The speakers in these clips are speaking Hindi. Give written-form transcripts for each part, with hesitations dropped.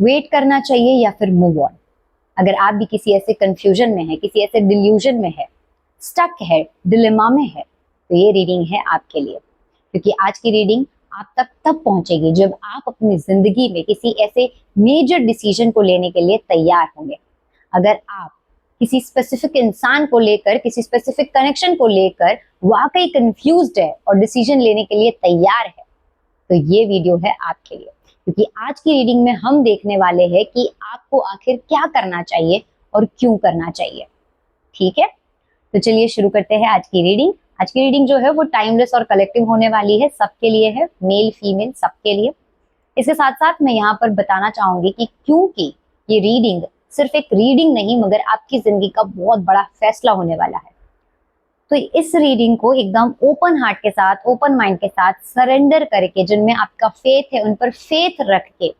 वेट करना चाहिए या फिर मूव ऑन। अगर आप भी किसी ऐसे कंफ्यूजन में है, किसी ऐसे डिल्यूजन में है, स्टक है, डिलेमा में है, तो ये रीडिंग है आपके लिए। क्योंकि आज की रीडिंग आप तक तब पहुंचेगी जब आप अपनी जिंदगी में किसी ऐसे मेजर डिसीजन को लेने के लिए तैयार होंगे। अगर आप किसी स्पेसिफिक इंसान को लेकर, किसी स्पेसिफिक कनेक्शन को लेकर वाकई कंफ्यूज्ड है और डिसीजन लेने के लिए तैयार है, तो ये वीडियो है आपके लिए। क्योंकि आज की रीडिंग में हम देखने वाले हैं कि आपको आखिर क्या करना चाहिए और क्यों करना चाहिए। ठीक है, तो चलिए शुरू करते हैं आज की रीडिंग। आज की रीडिंग जो है वो टाइमलेस और कलेक्टिव होने वाली है, सबके लिए है, मेल फीमेल सबके लिए। इसके साथ साथ मैं यहाँ पर बताना चाहूंगी कि क्योंकि ये रीडिंग सिर्फ एक रीडिंग नहीं मगर आपकी जिंदगी का बहुत बड़ा फैसला होने वाला है, तो इस रीडिंग को एकदम ओपन हार्ट के साथ, ओपन माइंड के साथ सरेंडर करके, जिनमें आपका फेथ है उन पर फेथ रख के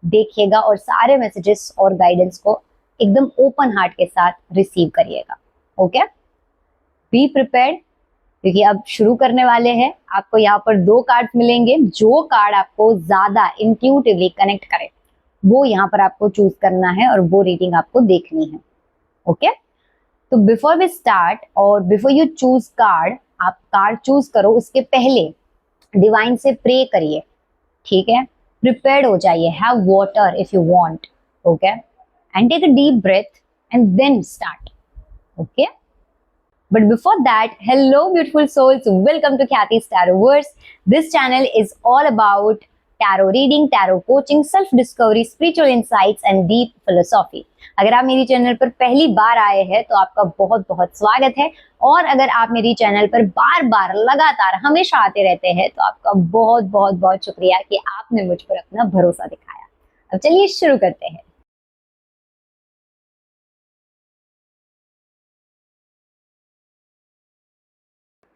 देखिएगा और सारे मैसेजेस और गाइडेंस को एकदम ओपन हार्ट के साथ रिसीव करिएगा। ओके, बी प्रिपेयर्ड, क्योंकि अब शुरू करने वाले हैं। आपको यहाँ पर 2 कार्ड्स मिलेंगे। जो कार्ड आपको ज्यादा इंट्यूटिवली कनेक्ट करे वो यहाँ पर आपको चूज करना है और वो रीडिंग आपको देखनी है। ओके, तो बिफोर वी स्टार्ट और बिफोर यू चूज कार्ड, आप कार्ड चूज करो उसके पहले डिवाइन से प्रे करिए। ठीक है, प्रिपेयर्ड हो जाइए, have water if you want. Okay, and take a deep breath and then start. Okay, but before that, hello beautiful souls, welcome to Khyati's Tarotverse. This channel is all about tarot reading, tarot coaching, self discovery, spiritual insights and deep philosophy. अगर आप मेरी चैनल पर पहली बार आए हैं तो आपका बहुत बहुत स्वागत है, और अगर आप मेरी चैनल पर बार बार लगातार हमेशा आते रहते हैं तो आपका बहुत बहुत बहुत शुक्रिया कि आपने मुझ पर अपना भरोसा दिखाया। अब चलिए शुरू करते हैं।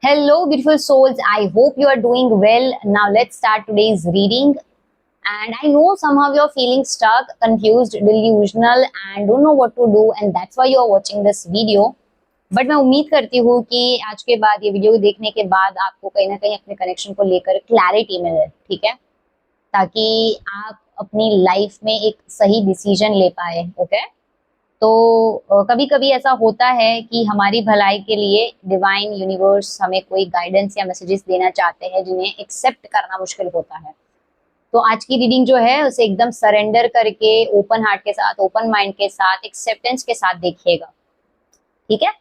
Hello beautiful souls, I hope you are doing well. Now let's start today's reading. And I know somehow you're feeling stuck, confused, delusional and don't know what to do, and that's why you are watching this video. But मैं उम्मीद करती हूँ कि आज के बाद, ये वीडियो देखने के बाद आपको कहीं ना कहीं अपने कनेक्शन को लेकर क्लैरिटी मिले। ठीक है, ताकि आप अपनी लाइफ में एक सही डिसीजन ले पाए। ओके, तो कभी कभी ऐसा होता है कि हमारी भलाई के लिए डिवाइन यूनिवर्स हमें कोई गाइडेंस या मैसेजेस देना चाहते हैं जिन्हें एक्सेप्ट करना मुश्किल होता है। तो आज की रीडिंग जो है उसे एकदम सरेंडर करके, ओपन हार्ट के साथ, ओपन माइंड के साथ, एक्सेप्टेंस के साथ देखिएगा। ठीक है,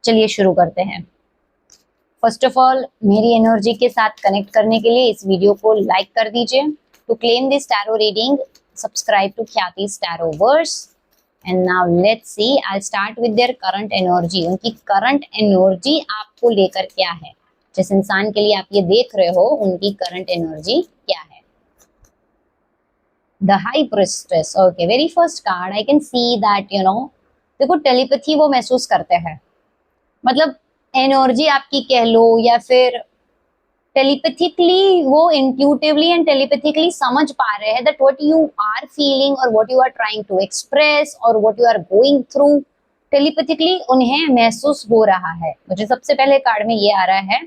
चलिए शुरू करते हैं। फर्स्ट ऑफ ऑल, मेरी एनर्जी के साथ कनेक्ट करने के लिए इस वीडियो को लाइक कर दीजिए। To claim this tarot reading, subscribe to Khyati's Tarotverse. And now let's see, I'll start with their current energy. उनकी current energy आपको लेकर क्या है, जिस इंसान के लिए आप ये देख रहे हो उनकी current energy क्या है। The High Priestess. Okay, very first card I can see that देखो टेलीपैथी वो महसूस करते हैं, मतलब एनर्जी आपकी कह लो, या फिर टेलीपैथिकली वो इंट्यूटिवली एंड टेलीपैथिकली समझ पा रहे हैं that what you are feeling और what you are trying to express और what you are going through. Telepathically उन्हें महसूस हो रहा है। मुझे सबसे पहले कार्ड में ये आ रहा है,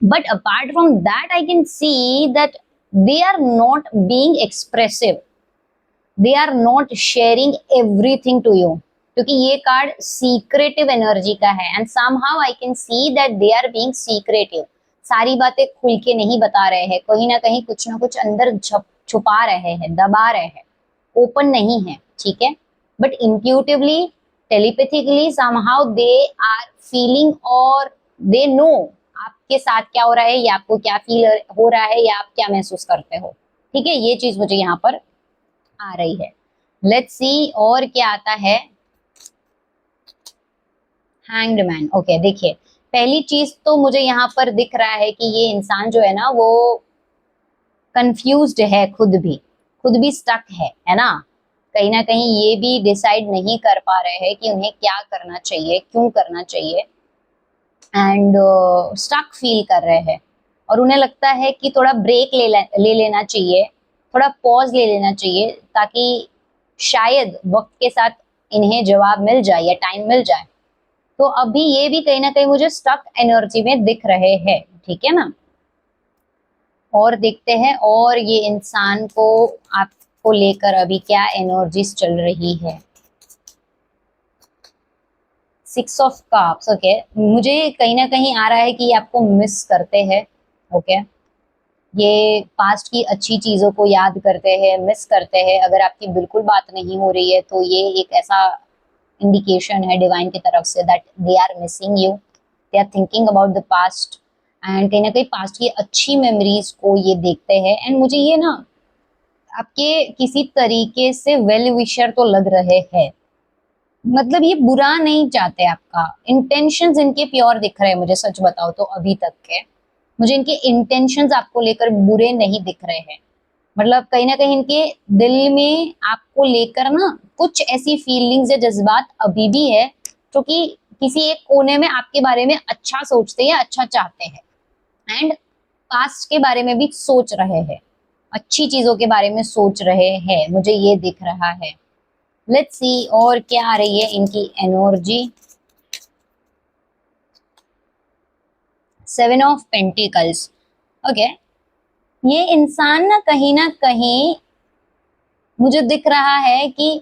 but apart from that I can see that they are not being expressive, they are not sharing everything to you, क्योंकि ये कार्ड सीक्रेटिव एनर्जी का है। And somehow I can see that they are being secretive, सारी बातें खुल के नहीं बता रहे हैं, कहीं ना कहीं कुछ ना कुछ अंदर छुपा रहे हैं, दबा रहे हैं, ओपन नहीं है। ठीक है, but intuitively, telepathically somehow they are feeling और दे नो आपके साथ क्या हो रहा है, या आपको क्या फील हो रहा है, या आप क्या महसूस करते हो। ठीक है, ये चीज मुझे यहाँ पर आ रही है। लेट्स सी और क्या आता है। Hanged man. ओके, देखिए पहली चीज तो मुझे यहाँ पर दिख रहा है कि ये इंसान जो है ना वो कंफ्यूज्ड है, खुद भी स्टक है ना। कहीं ना कहीं ये भी डिसाइड नहीं कर पा रहे हैं कि उन्हें क्या करना चाहिए, क्यों करना चाहिए, एंड स्टक फील कर रहे हैं। और उन्हें लगता है कि थोड़ा ब्रेक ले लेना चाहिए, थोड़ा पॉज ले लेना चाहिए, ताकि शायद वक्त के साथ इन्हें जवाब मिल जाए या टाइम मिल जाए। तो अभी ये भी कहीं ना कहीं मुझे स्टक एनर्जी में दिख रहे हैं। ठीक है ना, और देखते हैं और ये इंसान को आप को लेकर अभी क्या एनर्जीज चल रही है। 6 ऑफ कप्स, ओके। मुझे कहीं ना कहीं आ रहा है कि ये आपको मिस करते हैं, ओके। ये पास्ट की अच्छी चीजों को याद करते हैं, मिस करते हैं। अगर आपकी बिल्कुल बात नहीं हो रही है तो ये एक ऐसा इंडिकेशन है डिवाइन की तरफ से that they are missing you, they are thinking about the past and कहीं ना कहीं पास्ट की अच्छी मेमोरीज को ये देखते हैं। एंड मुझे ये ना आपके किसी तरीके से वेल विशर तो लग रहे हैं, मतलब ये बुरा नहीं चाहते, आपका इंटेंशंस इनके प्योर दिख रहे हैं मुझे, सच बताओ तो अभी तक के मुझे इनके इंटेंशंस आपको लेकर बुरे नहीं दिख रहे हैं। मतलब कहीं ना कहीं इनके दिल में आपको लेकर ना कुछ ऐसी फीलिंग्स या जज्बात अभी भी है जो कि किसी एक कोने में आपके बारे में अच्छा सोचते हैं, अच्छा चाहते हैं एंड पास्ट के बारे में भी सोच रहे हैं, अच्छी चीजों के बारे में सोच रहे हैं, मुझे ये दिख रहा है। लेट्स सी और क्या आ रही है इनकी एनर्जी। 7 of pentacles, okay. ये इंसान ना कहीं मुझे दिख रहा है कि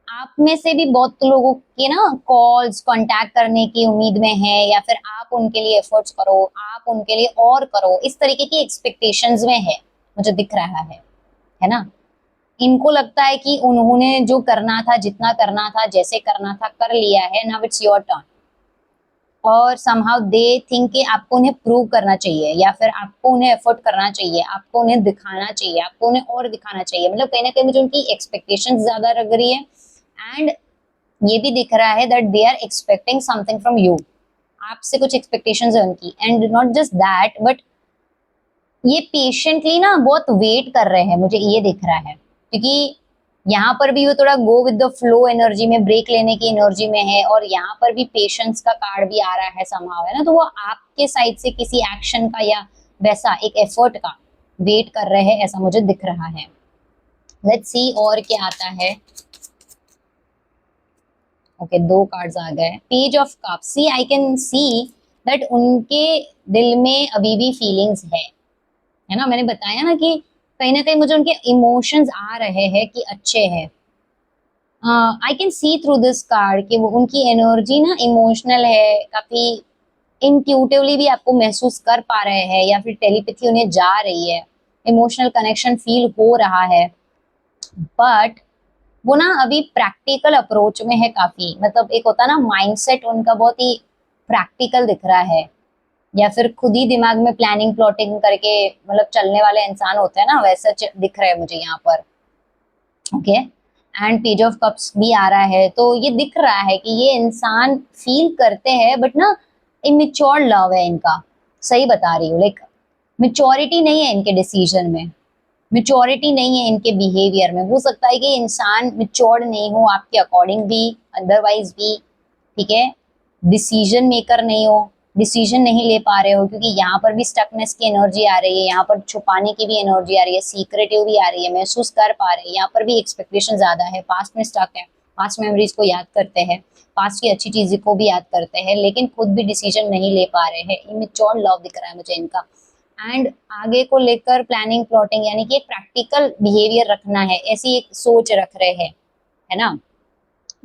आप में से भी बहुत लोगों के ना कॉल्स कांटेक्ट करने की उम्मीद में है, या फिर आप उनके लिए एफर्ट्स करो, आप उनके लिए और करो, इस तरीके की एक्सपेक्टेशंस में है, मुझे दिख रहा है ना। इनको लगता है कि उन्होंने जो करना था, जितना करना था, जैसे करना था कर लिया है, नाउ इट्स योर टर्न। और समहाउ दे थिंक कि आपको उन्हें प्रूव करना चाहिए, या फिर आपको उन्हें एफर्ट करना चाहिए, आपको उन्हें दिखाना चाहिए, आपको उन्हें और दिखाना चाहिए। मतलब कहीं ना कहीं मुझे उनकी एक्सपेक्टेशंस ज्यादा लग रही है एंड ये भी दिख रहा है that they are expecting something from you, आपसे कुछ एक्सपेक्टेशंस है उनकी। And not just that but ये पेशेंटली ना बहुत वेट कर रहे हैं, मुझे ये दिख रहा है, क्योंकि यहाँ पर भी वो थोड़ा go with the flow energy में, ब्रेक लेने की एनर्जी में है, और यहाँ पर भी पेशेंस का कार्ड भी आ रहा है समहाउ, है ना। तो वो आपके साइड से किसी एक्शन का या वैसा एक एफर्ट का वेट कर रहे हैं, ऐसा मुझे दिख रहा है। लेट्स सी और क्या आता है। ओके, दो कार्ड्स आ गए। Page of cups, see I can see that उनके दिल में अभी भी फीलिंग्स है ना। मैंने बताया ना कि कहीं ना कहीं मुझे उनके इमोशंस आ रहे हैं कि अच्छे हैं। आई can C through this card कि वो उनकी एनर्जी ना इमोशनल है, काफी इंट्यूटिवली भी आपको महसूस कर पा रहे हैं, या फिर टेलीपैथी उन्हें जा रही है, इमोशनल कनेक्शन फील हो रहा है। बट वो ना अभी प्रैक्टिकल अप्रोच में है काफी, मतलब एक होता है ना माइंडसेट उनका बहुत ही प्रैक्टिकल दिख रहा है, या फिर खुद ही दिमाग में प्लानिंग प्लॉटिंग करके मतलब चलने वाले इंसान होते हैं ना, वैसा दिख रहा है मुझे यहाँ पर, okay. And page of cups भी आ रहा है, तो ये दिख रहा है कि ये इंसान फील करते हैं बट ना इमेच्योर लव है इनका, सही बता रही हूँ। लाइक मेच्योरिटी नहीं है इनके डिसीजन में, मेच्योरिटी नहीं है इनके बिहेवियर में। हो सकता है कि इंसान मेच्योर्ड नहीं हो आपके अकॉर्डिंग भी, अदरवाइज भी, ठीक है। डिसीजन मेकर नहीं हो, डिसीजन नहीं ले पा रहे हो, क्योंकि यहाँ पर भी स्टकनेस की एनर्जी आ रही है, यहाँ पर छुपाने की भी एनर्जी आ रही है, सीक्रेटिव भी आ रही है, महसूस कर पा रहे हैं। यहाँ पर भी एक्सपेक्टेशन ज्यादा है, पास्ट में स्टक है, पास्ट मेमोरीज को याद करते हैं, पास्ट की अच्छी चीजों को भी याद करते हैं, लेकिन खुद भी डिसीजन नहीं ले पा रहे हैं। इमेच्योर लव दिख रहा है मुझे इनका। एंड आगे को लेकर प्लानिंग प्लॉटिंग, यानी कि एक प्रैक्टिकल बिहेवियर रखना है, ऐसी एक सोच रख रहे हैं, है ना।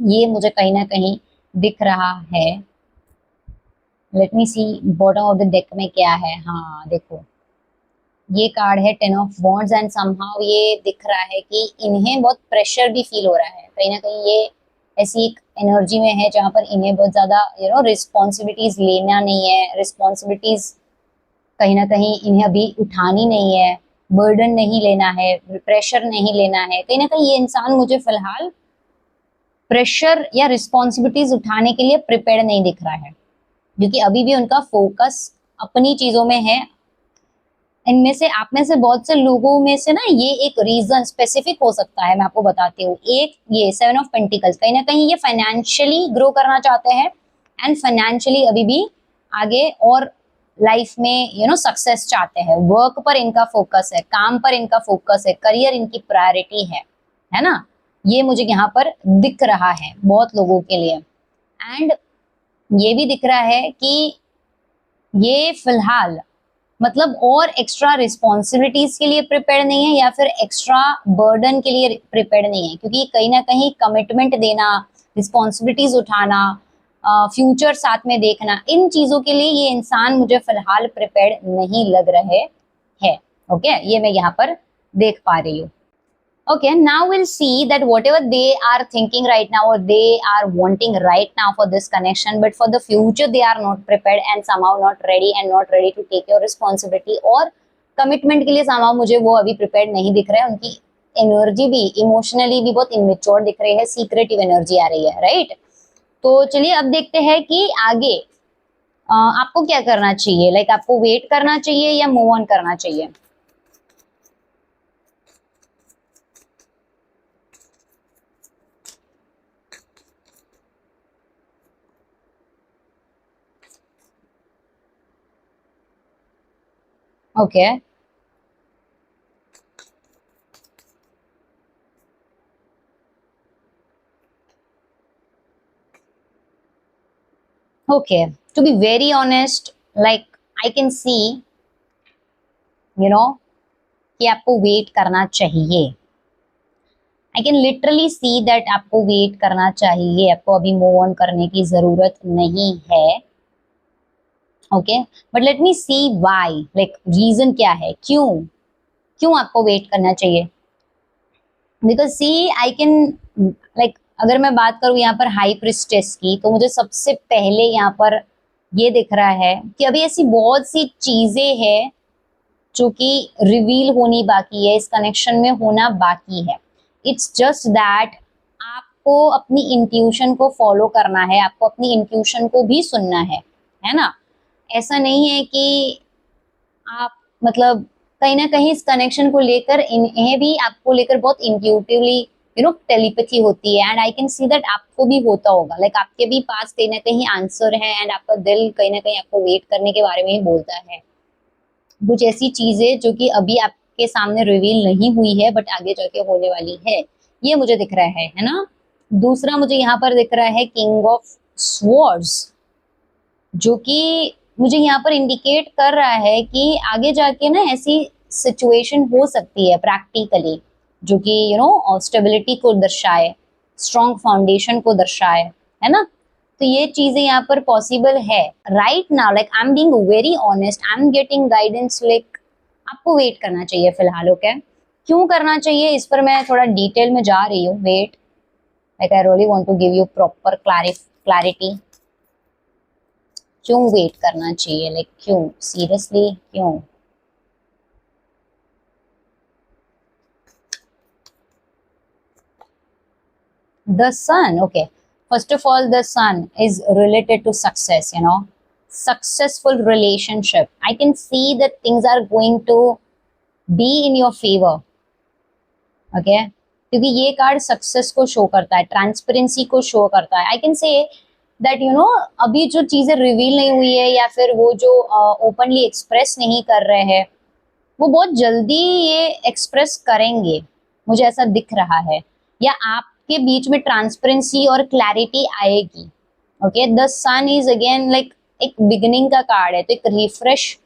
ये मुझे कहीं ना कहीं दिख रहा है। Let me see bottom of the deck में क्या है। हाँ देखो, ये कार्ड है 10 ऑफ वॉन्ड्स एंड समहाउ ये दिख रहा है कि इन्हें बहुत प्रेशर भी फील हो रहा है, कहीं ना कहीं ये ऐसी एक एनर्जी में है जहां पर इन्हें बहुत ज्यादा रिस्पॉन्सिबिलिटीज लेना नहीं है, रिस्पॉन्सिबिलिटीज कहीं ना कहीं इन्हें अभी उठानी नहीं है, बर्डन नहीं लेना है, प्रेशर नहीं लेना है। कहीं ना कहीं ये इंसान मुझे फिलहाल प्रेशर या रिस्पॉन्सिबिलिटीज उठाने के लिए प्रिपेयर नहीं दिख रहा है, क्योंकि अभी भी उनका फोकस अपनी चीजों में है। इनमें से आप में से बहुत से लोगों में से ना ये एक रीजन स्पेसिफिक हो सकता है, मैं आपको बताती हूँ। एक ये 7 ऑफ पेंटिकल्स, कहीं ना कहीं ये फाइनेंशियली ग्रो करना चाहते हैं एंड फाइनेंशियली अभी भी आगे और लाइफ में सक्सेस चाहते हैं। वर्क पर इनका फोकस है, काम पर इनका फोकस है, करियर इनकी प्रायोरिटी है ना। ये मुझे यहाँ पर दिख रहा है बहुत लोगों के लिए। एंड ये भी दिख रहा है कि ये फिलहाल मतलब और एक्स्ट्रा रिस्पॉन्सिबिलिटीज के लिए प्रिपेयर नहीं है या फिर एक्स्ट्रा बर्डन के लिए प्रिपेयर नहीं है, क्योंकि कहीं ना कहीं कमिटमेंट देना, रिस्पॉन्सिबिलिटीज उठाना, फ्यूचर साथ में देखना, इन चीजों के लिए ये इंसान मुझे फिलहाल प्रिपेयर नहीं लग रहे हैं। ओके, ये मैं यहाँ पर देख पा रही हूँ। Okay, now we'll see that whatever they are thinking right now or they are wanting right now for this connection, but for the future they are not prepared and somehow not ready and not ready to take your responsibility और commitment के लिए somehow मुझे वो अभी prepared नहीं दिख रहा है। उनकी एनर्जी भी इमोशनली भी बहुत इमेच्योर दिख रही है, सीक्रेटिव एनर्जी आ रही है, राइट। तो चलिए अब देखते हैं कि आगे आपको क्या करना चाहिए, लाइक आपको वेट करना चाहिए या मूव ऑन करना चाहिए। Okay okay, to be very honest, like I can see, you know, कि आपको वेट करना चाहिए। I can literally see that आपको वेट करना चाहिए, आपको अभी मूव ऑन करने की जरूरत नहीं है। Okay, but let me see why, like reason क्या है, क्यों क्यों आपको वेट करना चाहिए। Because see I can, like अगर मैं बात करूं यहाँ पर हाई प्रिस्टेस की, तो मुझे सबसे पहले यहाँ पर ये दिख रहा है कि अभी ऐसी बहुत सी चीजें हैं जो कि रिवील होनी बाकी है, इस कनेक्शन में होना बाकी है। इट्स जस्ट दैट आपको अपनी इंट्यूशन को फॉलो करना है, आपको अपनी इंट्यूशन को भी सुनना है ना। ऐसा नहीं है कि आप मतलब कहीं ना कहीं इस कनेक्शन को लेकर इन्हें भी आपको लेकर बहुत इंट्यूटिवली टेलीपैथी होती है, and I can see that आपको भी होता होगा, लाइक आपके भी पास कहीं ना कहीं आंसर है एंड आपका दिल कहीं ना कहीं आपको वेट करने के बारे में ही बोलता है। कुछ ऐसी चीजें जो कि अभी आपके सामने रिवील नहीं हुई है बट आगे जाके होने वाली है, ये मुझे दिख रहा है ना। दूसरा मुझे यहाँ पर दिख रहा है किंग ऑफ स्वॉर्ड्स, जो कि मुझे यहाँ पर इंडिकेट कर रहा है कि आगे जाके ना ऐसी सिचुएशन हो सकती है प्रैक्टिकली, जो कि स्टेबिलिटी को दर्शाए, स्ट्रॉन्ग फाउंडेशन को दर्शाए, है ना। तो ये चीजें यहाँ पर पॉसिबल है right now. Like I am being very honest, I am getting guidance, like आपको वेट करना चाहिए फिलहाल। ओके, क्यों करना चाहिए इस पर मैं थोड़ा डिटेल में जा रही हूँ। Wait, like I really want to give you proper clarity. क्यों वेट करना चाहिए, लाइक क्यों, सीरियसली क्यों। The sun, okay, first of all the sun is related to success, successful relationship. I can see that things are going to be in your favor, okay, क्योंकि ये कार्ड सक्सेस को शो करता है, ट्रांसपेरेंसी को शो करता है। आई कैन से दैट अभी जो चीजें रिवील नहीं हुई है या फिर वो जो ओपनली एक्सप्रेस नहीं कर रहे हैं, वो बहुत जल्दी ये एक्सप्रेस करेंगे, मुझे ऐसा दिख रहा है, या आपके बीच में ट्रांसपेरेंसी और क्लैरिटी आएगी। Okay, the sun is again like एक बिगिनिंग का कार्ड है, तो एक रिफ्रेश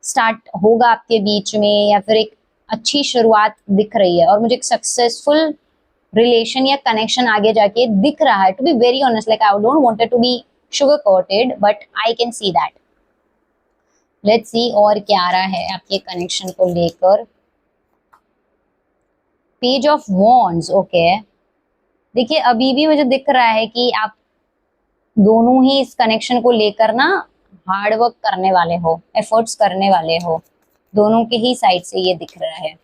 स्टार्ट होगा आपके बीच में, या फिर एक अच्छी शुरुआत दिख रही है, और मुझे एक सक्सेसफुल रिलेशन या कनेक्शन आगे जाके दिख रहा है। To be very honest, like I don't want to be sugar coated but I can see that. Let's see और क्या आ रहा है आपके कनेक्शन को लेकर। पेज ऑफ वॉन्ड्स, ओके, देखिए अभी भी मुझे दिख रहा है कि आप दोनों ही इस कनेक्शन को लेकर ना हार्ड वर्क करने वाले हो, एफर्ट्स करने वाले हो, दोनों के ही साइड से ये दिख रहा है।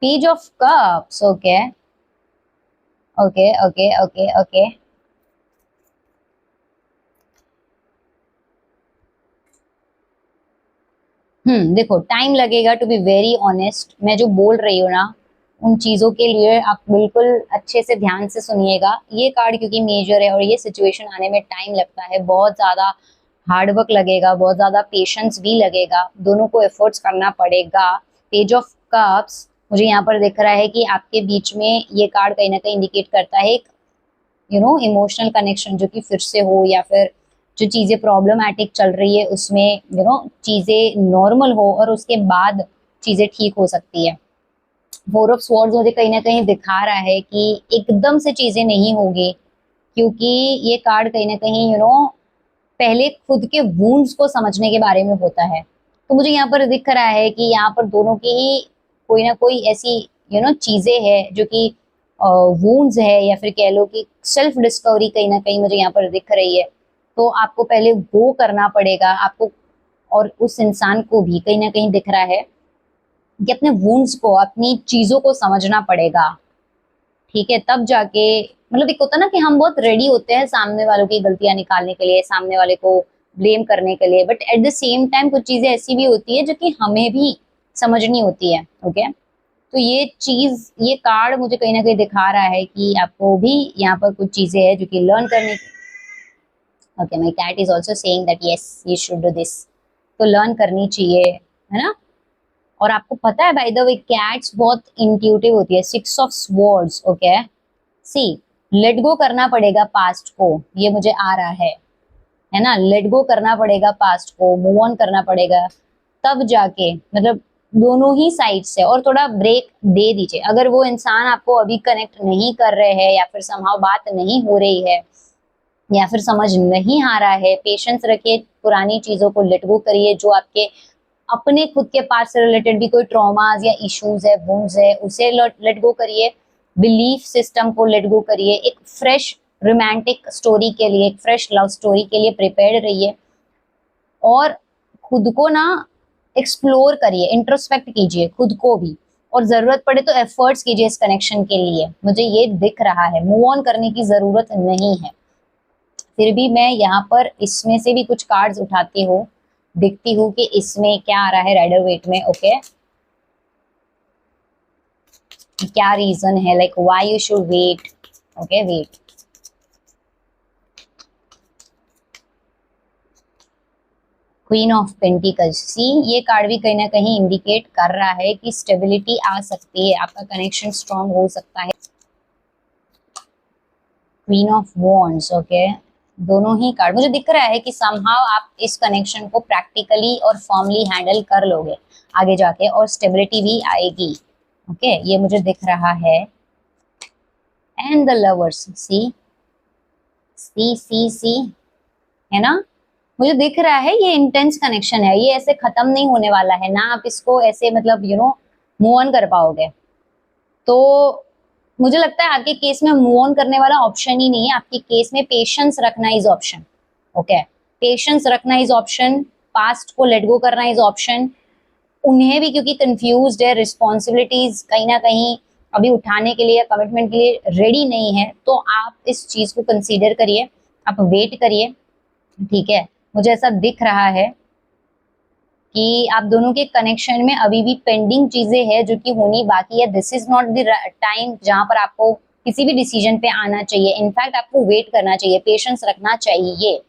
Page of cups, okay okay okay okay okay, देखो टाइम लगेगा, टू बी वेरी ऑनेस्ट। मैं जो बोल रही हूँ ना, उन चीजों के लिए आप बिल्कुल अच्छे से ध्यान से सुनिएगा। ये कार्ड क्योंकि मेजर है और ये सिचुएशन आने में टाइम लगता है, बहुत ज्यादा हार्ड वर्क लगेगा, बहुत ज्यादा पेशेंस भी लगेगा, दोनों को एफर्ट्स करना पड़ेगा। पेज ऑफ कप्स मुझे यहाँ पर दिख रहा है कि आपके बीच में ये कार्ड कहीं ना कहीं इंडिकेट करता है एक इमोशनल कनेक्शन जो कि फिर से हो, या फिर जो चीजें प्रॉब्लमैटिक चल रही है उसमें चीजें नॉर्मल हो और उसके बाद चीजें ठीक हो सकती है। फोर ऑफ स्वॉर्ड्स मुझे कहीं ना कहीं दिखा रहा है कि एकदम से चीजें नहीं होगी, क्योंकि ये कार्ड कहीं ना कहीं पहले खुद के वूंड्स को समझने के बारे में होता है। तो मुझे यहाँ पर दिख रहा है कि यहाँ पर दोनों की ही कोई ना कोई ऐसी चीजें हैं जो कि वूंड्स है, या फिर कह लो कि सेल्फ डिस्कवरी कहीं ना कहीं मुझे यहाँ पर दिख रही है। तो आपको पहले वो करना पड़ेगा आपको, और उस इंसान को भी कहीं ना कहीं दिख रहा है कि अपने वूंड्स को, अपनी चीजों को समझना पड़ेगा। ठीक है, तब जाके मतलब एक होता है ना कि हम बहुत रेडी होते हैं सामने वालों की गलतियां निकालने के लिए, सामने वाले को ब्लेम करने के लिए, but at the same time कुछ चीजें ऐसी भी होती है जो कि हमें भी समझनी होती है। ओके, तो ये चीज, ये कार्ड मुझे कहीं ना कहीं दिखा रहा है कि आपको भी यहाँ पर कुछ चीजें हैं जो कि लर्न करने। Okay, my cat is also saying that yes you should do this, तो लर्न करनी चाहिए, है ना। और आपको पता है बाय द वे कैट्स बहुत इंट्यूटिव होती है। 6 of swords, okay, see let go करना पड़ेगा पास्ट को, ये मुझे आ रहा है ना। लेट गो करना पड़ेगा पास्ट को, मूव ऑन करना पड़ेगा, तब जाके मतलब दोनों ही साइड से। और थोड़ा ब्रेक दे दीजिए, अगर वो इंसान आपको अभी कनेक्ट नहीं कर रहे हैं, या फिर समहाउ बात नहीं हो रही है, या फिर समझ नहीं आ रहा है, पेशेंस रखिए, पुरानी चीजों को लेट गो करिए। जो आपके अपने खुद के पास से रिलेटेड भी कोई ट्रॉमास या इश्यूज है, वुंड्स है, उसे लेट गो करिए। बिलीफ सिस्टम को लेट गो करिए। एक फ्रेश रोमांटिक स्टोरी के लिए, एक फ्रेश लव स्टोरी के लिए प्रिपेयर्ड रहिए, और खुद को ना एक्सप्लोर करिए, इंट्रोस्पेक्ट कीजिए खुद को भी, और जरूरत पड़े तो एफर्ट्स कीजिए इस कनेक्शन के लिए। मुझे ये दिख रहा है, मूव ऑन करने की जरूरत नहीं है। फिर भी मैं यहाँ पर इसमें से भी कुछ कार्ड्स उठाती हूँ, देखती हूँ कि इसमें क्या आ रहा है राइडर वेट में। ओके, क्या रीजन है, like why you should wait. Okay, wait. Queen of pentacles, see ये कार्ड भी कहीं ना कहीं इंडिकेट कर रहा है कि स्टेबिलिटी आ सकती है, आपका कनेक्शन स्ट्रांग हो सकता है। क्वीन ऑफ वॉन्ड्स, ओके, दोनों ही कार्ड मुझे दिख रहा है कि समहाउ आप इस कनेक्शन को प्रैक्टिकली और फॉर्मली हैंडल कर लोगे आगे जाके, और स्टेबिलिटी भी आएगी। ओके, ये मुझे दिख रहा है। And the lovers, C see see सी, है ना। मुझे दिख रहा है ये इंटेंस कनेक्शन है, ये ऐसे खत्म नहीं होने वाला है ना, आप इसको ऐसे मतलब मूव ऑन कर पाओगे। तो मुझे लगता है आपके केस में मूव ऑन करने वाला ऑप्शन ही नहीं है, आपके केस में पेशेंस रखना इज ऑप्शन। ओके, पेशेंस रखना इज ऑप्शन, पास्ट को लेट गो करना इज ऑप्शन। उन्हें भी क्योंकि कंफ्यूज्ड है, रिस्पॉन्सिबिलिटीज कहीं ना कहीं अभी उठाने के लिए, कमिटमेंट के लिए रेडी नहीं है, तो आप इस चीज को कंसीडर करिए, आप वेट करिए। ठीक है, मुझे ऐसा दिख रहा है कि आप दोनों के कनेक्शन में अभी भी पेंडिंग चीजें हैं जो कि होनी बाकी है। This is not the time जहां पर आपको किसी भी डिसीजन पे आना चाहिए। इनफैक्ट आपको वेट करना चाहिए, पेशेंस रखना चाहिए।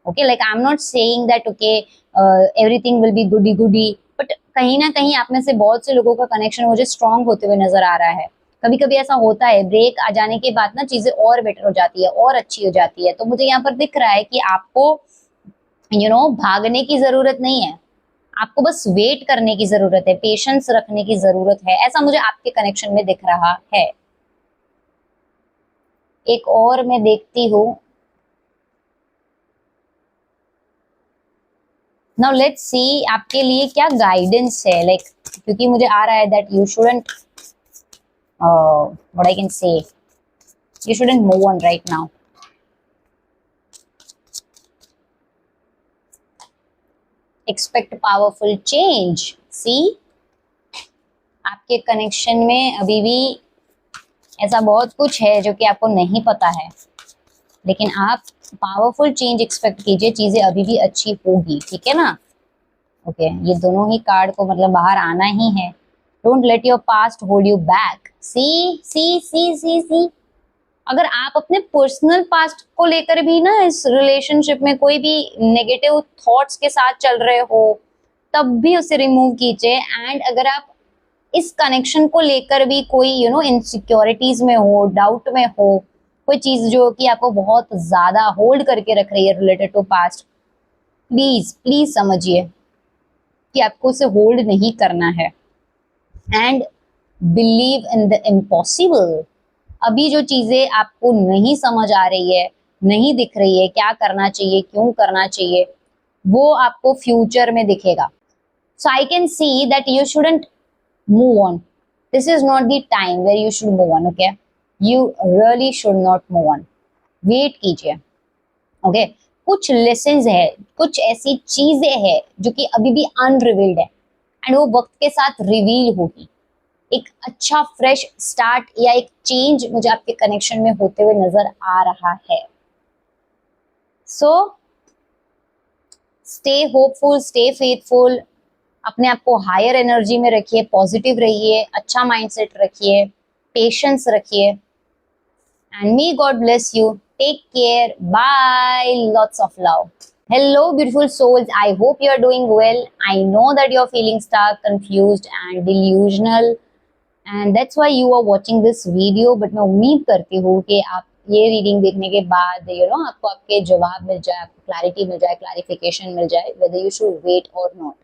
Okay, like I am not saying that okay everything will be goody goody, but कहीं ना कहीं आप में से बहुत से लोगों का कनेक्शन मुझे स्ट्रांग होते हुए नजर आ रहा है। कभी कभी ऐसा होता है, ब्रेक आ जाने के बाद ना चीजें और बेटर हो जाती है, और अच्छी हो जाती है। तो मुझे यहाँ पर दिख रहा है कि आपको भागने की जरूरत नहीं है, आपको बस वेट करने की जरूरत है, पेशेंस रखने की जरूरत है, ऐसा मुझे आपके कनेक्शन में दिख रहा है। एक और मैं देखती हूँ। नाउ लेट्स सी आपके लिए क्या गाइडेंस है, लाइक क्योंकि मुझे आ रहा है that you shouldn't what I can see, you shouldn't move on right now. Expect powerful change, see आपके कनेक्शन में अभी भी ऐसा बहुत कुछ है जो कि आपको नहीं पता है, लेकिन आप पावरफुल चेंज एक्सपेक्ट कीजिए, चीजें अभी भी अच्छी होगी। ठीक है ना। ओके, ये दोनों ही कार्ड को मतलब बाहर आना ही है। Don't let your past hold you back, see see see see see. अगर आप अपने पर्सनल पास्ट को लेकर भी ना इस रिलेशनशिप में कोई भी नेगेटिव थॉट्स के साथ चल रहे हो, तब भी उसे रिमूव कीजिए। एंड अगर आप इस कनेक्शन को लेकर भी कोई इनसिक्योरिटीज में हो, डाउट में हो, कोई चीज जो कि आपको बहुत ज्यादा होल्ड करके रख रही है related to past, please please समझिए कि आपको उसे होल्ड नहीं करना है। And believe in the impossible. अभी जो चीजें आपको नहीं समझ आ रही है, नहीं दिख रही है, क्या करना चाहिए, क्यों करना चाहिए, वो आपको फ्यूचर में दिखेगा। So I can see that you shouldn't move on. This is not the time where you should move on. Okay, you really should not move on. Wait कीजिए। ओके, कुछ लेसन्स है, कुछ ऐसी चीजें हैं जो कि अभी भी अनरिवील्ड है, एंड वो वक्त के साथ रिवील होगी। एक अच्छा फ्रेश स्टार्ट या एक चेंज मुझे आपके कनेक्शन में होते हुए नजर आ रहा है। So stay hopeful, stay faithful, अपने आप को हायर एनर्जी में रखिए, पॉजिटिव रहिए, अच्छा माइंडसेट रखिए, पेशेंस रखिए, and may God bless you. Take care, bye, lots of love. Hello, beautiful souls. I hope you are doing well. I know that you are feeling stuck, confused, and delusional, and that's why you are watching this video. But मैं उम्मीद करती हूँ कि आप ये रीडिंग देखने के बाद आपको आपके जवाब मिल जाए, आपको क्लैरिटी मिल जाए, क्लैरिफिकेशन मिल जाए, whether you should wait or not.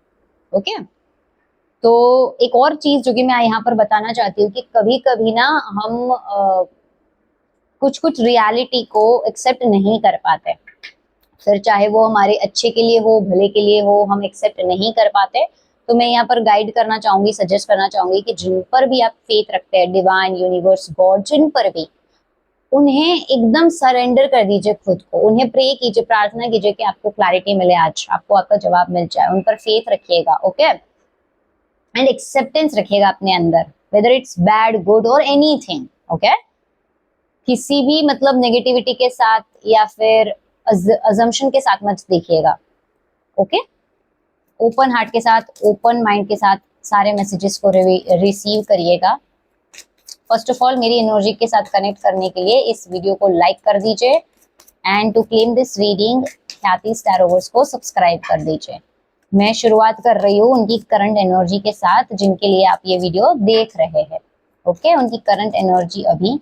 Okay, तो एक और चीज जो कि मैं यहाँ पर बताना चाहती हूँ कि कभी कभी ना हम कुछ कुछ रियलिटी को एक्सेप्ट नहीं कर पाते, फिर चाहे वो हमारे अच्छे के लिए हो, भले के लिए हो, हम एक्सेप्ट नहीं कर पाते। तो मैं यहाँ पर गाइड करना चाहूंगी, सजेस्ट करना चाहूंगी कि जिन पर भी आप फेथ रखते हैं, डिवाइन, यूनिवर्स, गॉड, जिन पर भी, उन्हें एकदम सरेंडर कर दीजिए खुद को, उन्हें प्रे कीजिए, प्रार्थना कीजिए कि आपको क्लैरिटी मिले, आज आपको आपका जवाब मिल जाए। उन पर फेथ रखिएगा, ओके, एंड एक्सेप्टेंस रखिएगा अपने अंदर, वेदर इट्स बैड, गुड और एनीथिंग। ओके, किसी भी मतलब नेगेटिविटी के साथ या फिर अजम्पशन के साथ मत देखिएगा। ओके, ओपन हार्ट के साथ, ओपन माइंड के साथ सारे मैसेजेस को रिसीव करिएगा। फर्स्ट ऑफ ऑल, मेरी एनर्जी के साथ कनेक्ट करने के लिए इस वीडियो को लाइक कर दीजिए, and to claim this reading Khyati स्टैरोवर्स को सब्सक्राइब कर दीजिए। मैं शुरुआत कर रही हूँ उनकी करंट एनर्जी के साथ, जिनके लिए आप ये वीडियो देख रहे हैं। ओके, उनकी करंट एनर्जी अभी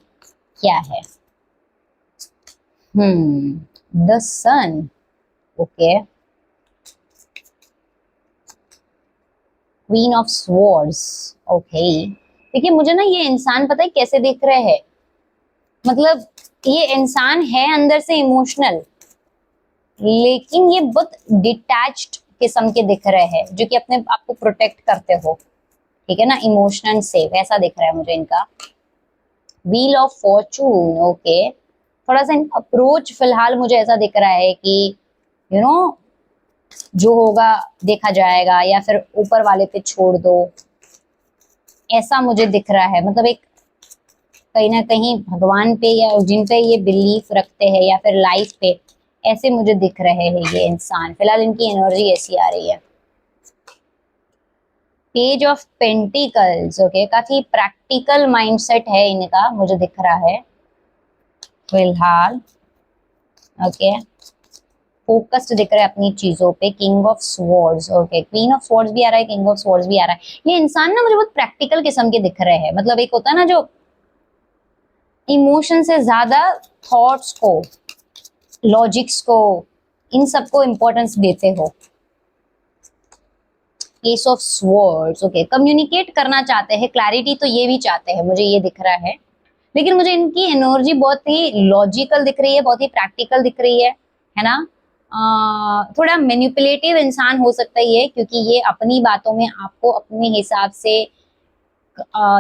क्या है? The sun. Okay, queen of swords. Okay, देखिए मुझे ना ये इंसान पता है कैसे दिख रहे हैं, मतलब ये इंसान है अंदर से इमोशनल, लेकिन ये बहुत डिटैच्ड किस्म के दिख रहे हैं, जो कि अपने आप को प्रोटेक्ट करते हो, ठीक है ना, इमोशनल से, वैसा दिख रहा है मुझे इनका। Wheel of Fortune. ओके, थोड़ा सा अप्रोच फिलहाल मुझे ऐसा दिख रहा है कि जो होगा देखा जाएगा, या फिर ऊपर वाले पे छोड़ दो, ऐसा मुझे दिख रहा है। मतलब एक कहीं ना कहीं भगवान पे या जिन पे ये बिलीफ रखते हैं, या फिर लाइफ पे, ऐसे मुझे दिख रहे हैं ये इंसान। फिलहाल इनकी एनर्जी ऐसी आ रही है। Page of pentacles. ओके, काफी प्रैक्टिकल माइंडसेट है इनका, मुझे दिख रहा है फिलहाल। ओके, फोकस्ड दिख रहा है अपनी चीजों पे। King of swords. Okay, queen of swords भी आ रहा है, किंग ऑफ स्वॉर्ड्स भी आ रहा है। ये इंसान ना मुझे बहुत प्रैक्टिकल किस्म के दिख रहे हैं, मतलब एक होता है ना जो इमोशन से ज्यादा थॉट्स को, लॉजिक्स को, इन सबको इंपॉर्टेंस देते हो। S of swords. Okay, communicate करना चाहते हैं, क्लैरिटी तो ये भी चाहते हैं, मुझे ये दिख रहा है, लेकिन मुझे इनकी एनर्जी बहुत ही लॉजिकल दिख रही है, बहुत ही प्रैक्टिकल दिख रही है ना। थोड़ा मैनिपुलेटिव इंसान हो सकता है ये, क्योंकि ये अपनी बातों में आपको अपने हिसाब से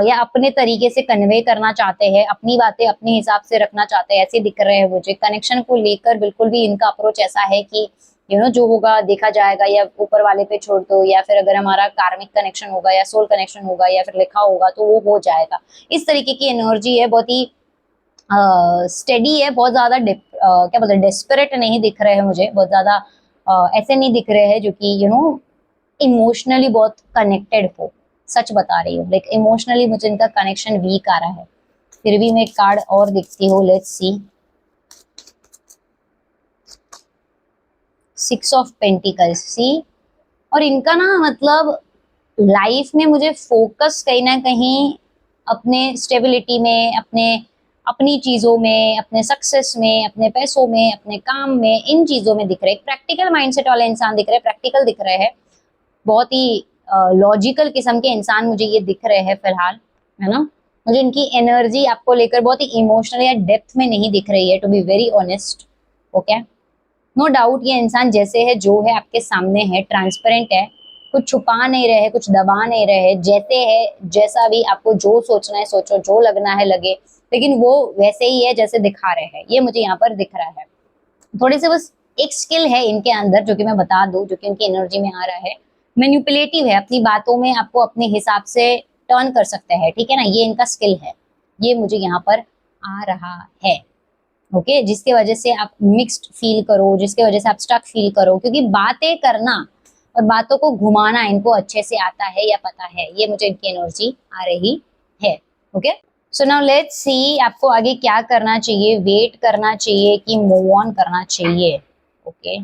या अपने तरीके से कन्वे करना चाहते हैं, अपनी बातें अपने हिसाब से रखना चाहते हैं, ऐसे दिख रहे हैं मुझे। कनेक्शन को लेकर बिल्कुल भी इनका अप्रोच ऐसा है कि जो होगा देखा जाएगा, या ऊपर वाले पे छोड़ दो, या फिर अगर हमारा कार्मिक कनेक्शन होगा या सोल कनेक्शन होगा या फिर लिखा होगा तो वो हो जाएगा। इस तरीके की एनर्जी है, बहुत ही स्टेडी है, बहुत ज्यादा क्या बोलते हैं, डेस्परेट नहीं दिख रहे हैं मुझे, बहुत ज्यादा ऐसे नहीं दिख रहे हैं जो कि इमोशनली बहुत कनेक्टेड हो। सच बता रही हूँ, लाइक इमोशनली मुझे इनका कनेक्शन वीक आ रहा है। फिर भी मैं एक कार्ड और दिखती हूँ, let's see. 6 of pentacles. See, और इनका ना मतलब लाइफ में मुझे फोकस कहीं ना कहीं अपने स्टेबिलिटी में, अपने अपनी चीजों में, अपने सक्सेस में, अपने पैसों में, अपने काम में, इन चीजों में दिख रहे हैं। प्रैक्टिकल माइंडसेट वाले इंसान दिख रहे हैं, प्रैक्टिकल दिख रहे हैं, बहुत ही लॉजिकल किस्म के इंसान मुझे ये दिख रहे हैं फिलहाल, है ना। मुझे इनकी एनर्जी आपको लेकर बहुत ही इमोशनल या डेप्थ में नहीं दिख रही है, to be very honest. Okay, no doubt ये इंसान जैसे है, जो है आपके सामने है, ट्रांसपेरेंट है, कुछ छुपा नहीं रहे, कुछ दबा नहीं रहे, जैसे है, जैसा भी आपको जो सोचना है सोचो, जो लगना है लगे, लेकिन वो वैसे ही है जैसे दिखा रहे हैं। ये मुझे यहाँ पर दिख रहा है। थोड़ी सी बस एक स्किल है इनके अंदर, जो कि मैं बता दूं, जो कि इनकी एनर्जी में आ रहा है। मैनिपुलेटिव है, अपनी बातों में आपको अपने हिसाब से टर्न कर सकते हैं, ठीक है ना। ये इनका स्किल है, ये मुझे यहाँ पर आ रहा है। ओके, जिसके वजह से आप मिक्स्ड फील करो, जिसके वजह से आप स्टक फील करो, क्योंकि बातें करना और बातों को घुमाना इनको अच्छे से आता है या पता है। ये मुझे इनकी एनर्जी आ रही है। Okay, so now let's see आपको आगे क्या करना चाहिए। वेट करना चाहिए कि मूव ऑन करना चाहिए। Okay,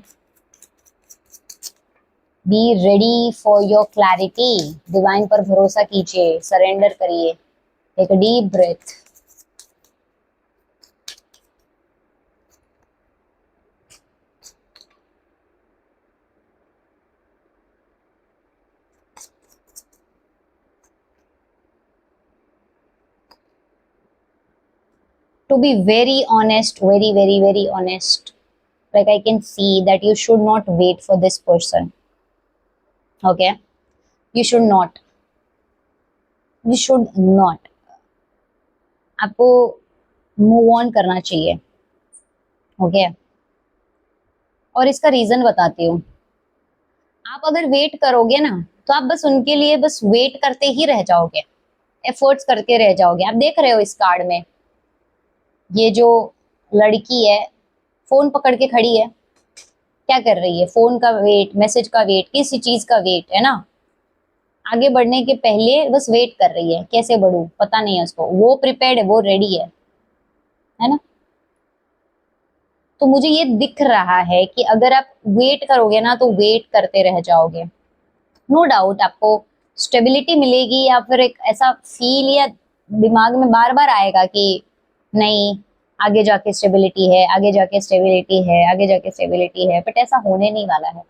be ready for your clarity. Divine पर भरोसा कीजिए, सरेंडर करिए। Take a deep breath. To be very honest, very honest, like I can see that you should not wait for this person. Okay, you should not, आपको मूव ऑन करना चाहिए। ओके, और इसका रीजन बताती हूँ। आप अगर वेट करोगे ना, तो आप बस उनके लिए बस वेट करते ही रह जाओगे, एफर्ट्स करते रह जाओगे। आप देख रहे हो इस कार्ड में, ये जो लड़की है फोन पकड़ के खड़ी है, क्या कर रही है? फोन का वेट, मैसेज का वेट, किसी चीज का वेट, है ना। आगे बढ़ने के पहले बस वेट कर रही है, कैसे बढ़ूं पता नहीं है उसको। वो प्रिपेयर्ड है, वो रेडी है ना। तो मुझे ये दिख रहा है कि अगर आप वेट करोगे ना, तो वेट करते रह जाओगे। नो डाउट आपको स्टेबिलिटी मिलेगी, या फिर एक ऐसा फील या दिमाग में बार बार आएगा कि नहीं, आगे जाके स्टेबिलिटी है, आगे जाके स्टेबिलिटी है, आगे जाके स्टेबिलिटी है। बट ऐसा होने नहीं वाला है,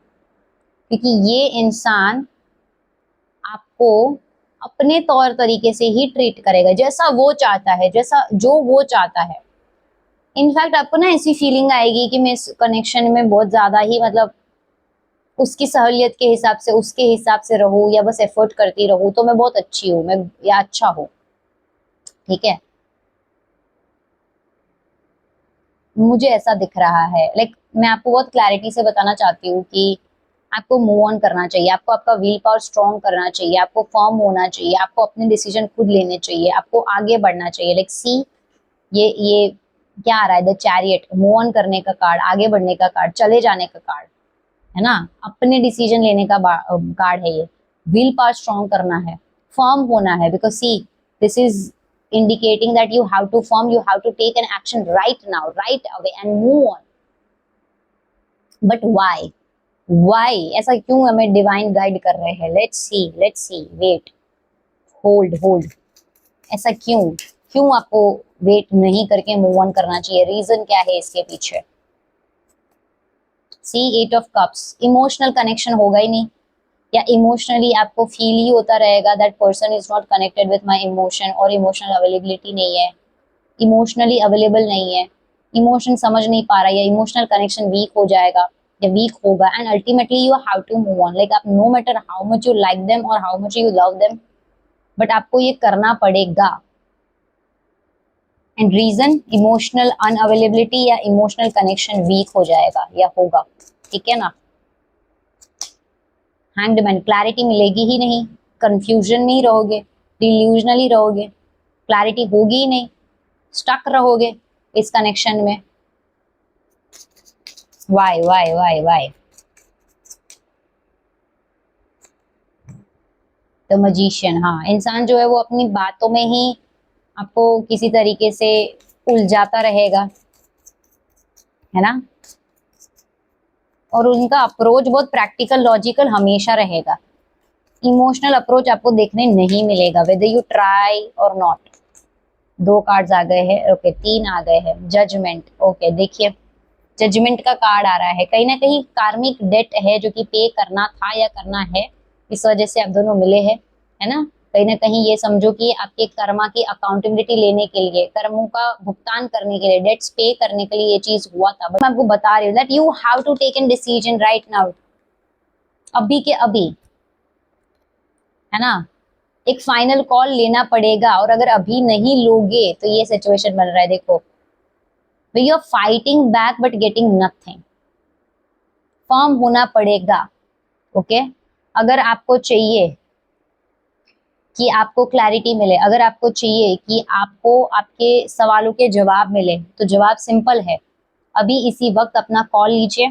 क्योंकि ये इंसान आपको अपने तौर तरीके से ही ट्रीट करेगा, जैसा वो चाहता है, जैसा जो वो चाहता है। इनफैक्ट आपको ना ऐसी फीलिंग आएगी कि मैं इस कनेक्शन में बहुत ज्यादा ही, मतलब उसकी सहूलियत के हिसाब से, उसके हिसाब से रहूं, या बस एफर्ट करती रहूं, तो मैं बहुत अच्छी हूँ, मैं या अच्छा हूँ। ठीक है, मुझे ऐसा दिख रहा है। लाइक मैं आपको बहुत क्लैरिटी से बताना चाहती हूँ कि आपको मूव ऑन करना चाहिए, आपको आपका विल पावर स्ट्रॉन्ग करना चाहिए, आपको फर्म होना चाहिए, आपको अपने डिसीजन खुद लेने चाहिए, आपको आगे बढ़ना चाहिए। लाइक सी, ये क्या आ रहा है? द चैरियट, मूव ऑन करने का कार्ड, आगे बढ़ने का कार्ड, चले जाने का कार्ड, है ना। अपने डिसीजन लेने का कार्ड है ये। विल पावर स्ट्रॉन्ग करना है, फर्म होना है, because see, this is indicating that you have to form, you have to take an action right now, right away, and move on. But why ऐसा क्यों हमें डिवाइन गाइड कर रहे हैं? लेट्स सी, वेट, होल्ड, ऐसा क्यों आपको वेट नहीं करके मूव ऑन करना चाहिए? रीजन क्या है इसके पीछे? सी, 8 ऑफ कप्स, इमोशनल कनेक्शन होगा ही नहीं, या इमोशनली आपको फील ही होता रहेगा that person is not connected with my emotion, और इमोशनल अवेलेबिलिटी नहीं है, इमोशनली अवेलेबल नहीं है, इमोशन समझ नहीं पा रहा, या इमोशनल कनेक्शन वीक हो जाएगा या वीक होगा, and ultimately you have to move on. Like आप no matter how much you like them और how much you love them, but आपको ये करना पड़ेगा। एंड रीजन, इमोशनल अनअवेलेबिलिटी या इमोशनल कनेक्शन वीक हो जाएगा या होगा, ठीक है ना। हैंग्ड मैन, क्लैरिटी मिलेगी ही नहीं, कंफ्यूजन में ही रहोगे, डिल्यूजनली रहोगे, क्लैरिटी होगी ही नहीं, स्टक रहोगे इस कनेक्शन में। वाई द मैजिशियन, हाँ, इंसान जो है वो अपनी बातों में ही आपको किसी तरीके से उलझाता रहेगा, है ना। और उनका अप्रोच बहुत प्रैक्टिकल, लॉजिकल हमेशा रहेगा। इमोशनल अप्रोच आपको देखने नहीं मिलेगा, वेदर यू ट्राई और नॉट। 2 कार्ड्स आ गए हैं, ओके 3 आ गए हैं, जजमेंट, ओके देखिए जजमेंट का कार्ड आ रहा है, कहीं ना कहीं कार्मिक डेट है जो कि पे करना था या करना है, इस वजह से आप दोनों मिले हैं, है ना। कहीं ना कहीं ये समझो कि आपके कर्मा की अकाउंटेबिलिटी लेने के लिए, कर्मों का भुगतान करने के लिए, डेट्स पे करने के लिए ये चीज हुआ था, बट मैं आपको बता रही हूँ that you have to take an decision right now, अभी के अभी, है ना। एक फाइनल कॉल लेना पड़ेगा, और अगर अभी नहीं लोगे तो ये सिचुएशन बन रहा है, देखो you are fighting back but getting nothing, firm होना पड़ेगा, ओके। अगर आपको चाहिए कि आपको क्लैरिटी मिले, अगर आपको चाहिए कि आपको आपके सवालों के जवाब मिले, तो जवाब सिंपल है, अभी इसी वक्त अपना कॉल लीजिए,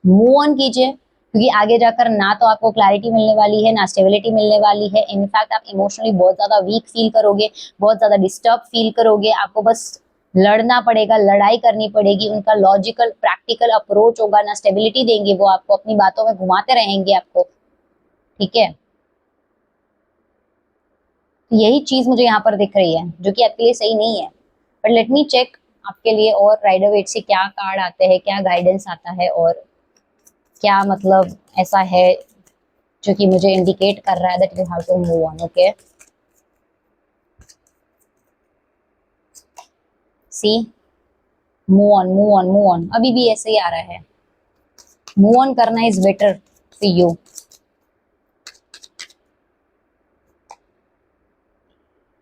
मूव ऑन कीजिए, क्योंकि आगे जाकर ना तो आपको क्लैरिटी मिलने वाली है, ना स्टेबिलिटी मिलने वाली है, इनफैक्ट आप इमोशनली बहुत ज्यादा वीक फील करोगे, बहुत ज्यादा डिस्टर्ब फील करोगे, आपको बस लड़ना पड़ेगा, लड़ाई करनी पड़ेगी, उनका लॉजिकल प्रैक्टिकल अप्रोच होगा, ना स्टेबिलिटी देंगे वो आपको, अपनी बातों में घुमाते रहेंगे आपको, ठीक है। यही चीज मुझे यहाँ पर दिख रही है जो कि आपके लिए सही नहीं है, बट लेट मी चेक आपके लिए और राइडर वेट से क्या कार्ड आते हैं, क्या गाइडेंस आता है, और क्या मतलब ऐसा है जो कि मुझे इंडिकेट कर रहा है that you have to move on, okay. See, move on move on move on, अभी भी ऐसे ही आ रहा है, मूव ऑन करना is better for you.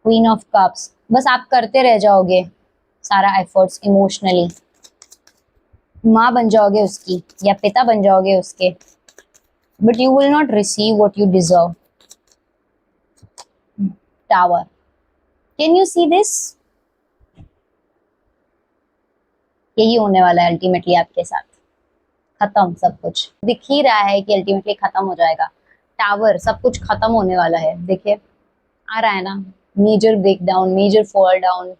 Queen of cups, बस आप करते रह जाओगे सारा एफर्ट्स इमोशनली, माँ बन जाओगे उसकी या पिता बन जाओगे उसके, but you will not receive what you deserve. Tower, can you see this, यही होने वाला है अल्टीमेटली आपके साथ, खत्म सब कुछ दिख ही रहा है कि अल्टीमेटली खत्म हो जाएगा, टावर, सब कुछ खत्म होने वाला है, देखिए आ रहा है ना, major breakdown, major fall down,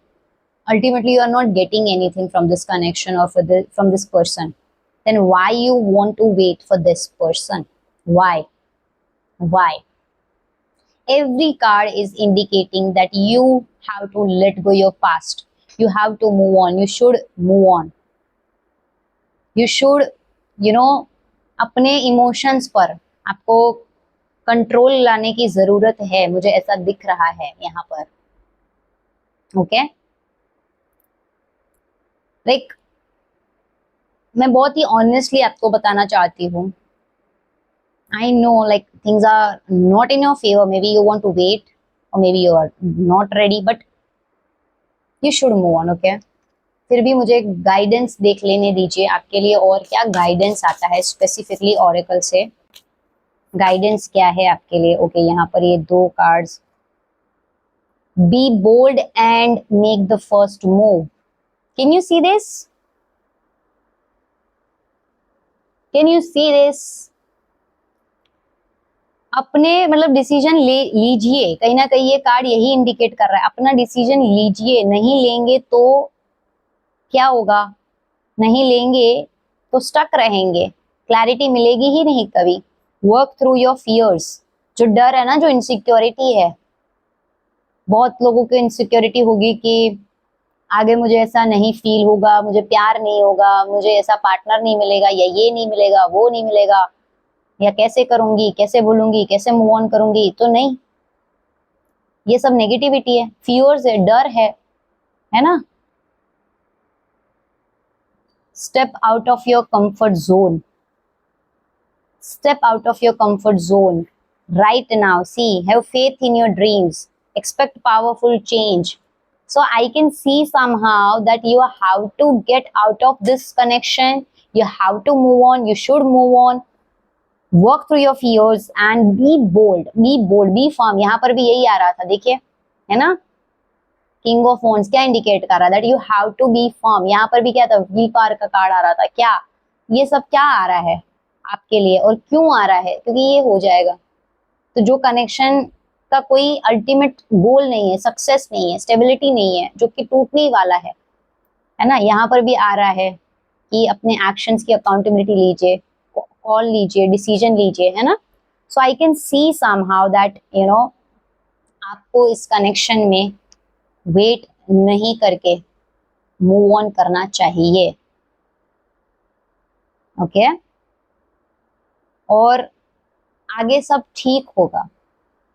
ultimately you are not getting anything from this connection or from this person, then why you want to wait for this person, why every card is indicating that you have to let go your past, you have to move on, you should move on, you should अपने इमोशंस पर आपको कंट्रोल लाने की जरूरत है, मुझे ऐसा दिख रहा है यहाँ पर, ओके। लाइक मैं बहुत ही ऑनेस्टली आपको बताना चाहती हूँ, I know like things are not in your favour, maybe you want to wait और maybe you are not ready, but you should move on, okay. फिर भी मुझे गाइडेंस देख लेने दीजिए आपके लिए, और क्या गाइडेंस आता है स्पेसिफिकली ऑरेकल से, गाइडेंस क्या है आपके लिए, ओके। यहाँ पर ये 2 cards, be bold and make the first move, can you see this, can you see this, अपने मतलब डिसीजन ले लीजिए, कहीं ना कहीं ये कार्ड यही इंडिकेट कर रहा है, अपना डिसीजन लीजिए, नहीं लेंगे तो क्या होगा, नहीं लेंगे तो स्टक रहेंगे, क्लैरिटी मिलेगी ही नहीं कभी। वर्क थ्रू योर फियर्स, जो डर है ना, जो इनसिक्योरिटी है, बहुत लोगों को इनसिक्योरिटी होगी कि आगे मुझे ऐसा नहीं फील होगा, मुझे प्यार नहीं होगा, मुझे ऐसा पार्टनर नहीं मिलेगा, या ये नहीं मिलेगा, वो नहीं मिलेगा, या कैसे करूंगी, कैसे बोलूंगी, कैसे मूव ऑन करूंगी, तो नहीं, ये सब नेगेटिविटी है, फियर्स है, डर है ना। Step out of your comfort zone, step out of your comfort zone right now, see, have faith in your dreams, expect powerful change, so I can see somehow that you have to get out of this connection, you have to move on, you should move on, work through your fears and be bold, be firm, यहाँ पर भी यही आ रहा था, देखिए है ना, किंग ऑफ वॉन्ड्स क्या इंडिकेट कर रहा है, that you have to be firm, यहाँ पर भी क्या था, व्हील पावर का कार्ड आ रहा था, क्या ये सब क्या आ रहा है आपके लिए, और क्यों आ रहा है, क्योंकि ये हो जाएगा, तो जो कनेक्शन का कोई अल्टीमेट गोल नहीं है, सक्सेस नहीं है, स्टेबिलिटी नहीं है, जो कि टूटने ही वाला है ना, यहाँ पर भी आ रहा है कि अपने एक्शंस की अकाउंटेबिलिटी लीजिए, कॉल लीजिए, डिसीजन लीजिए, है ना। So I can see somehow that आपको इस कनेक्शन में वेट नहीं करके मूव ऑन करना चाहिए। ओके, और आगे सब ठीक होगा,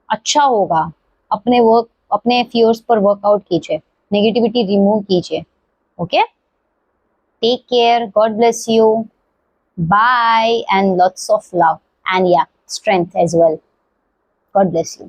अच्छा होगा। अपने फियर्स पर वर्कआउट कीजिए, नेगेटिविटी रिमूव कीजिए। Okay, take care, God bless you, bye, and lots of love and या strength as well. God bless you.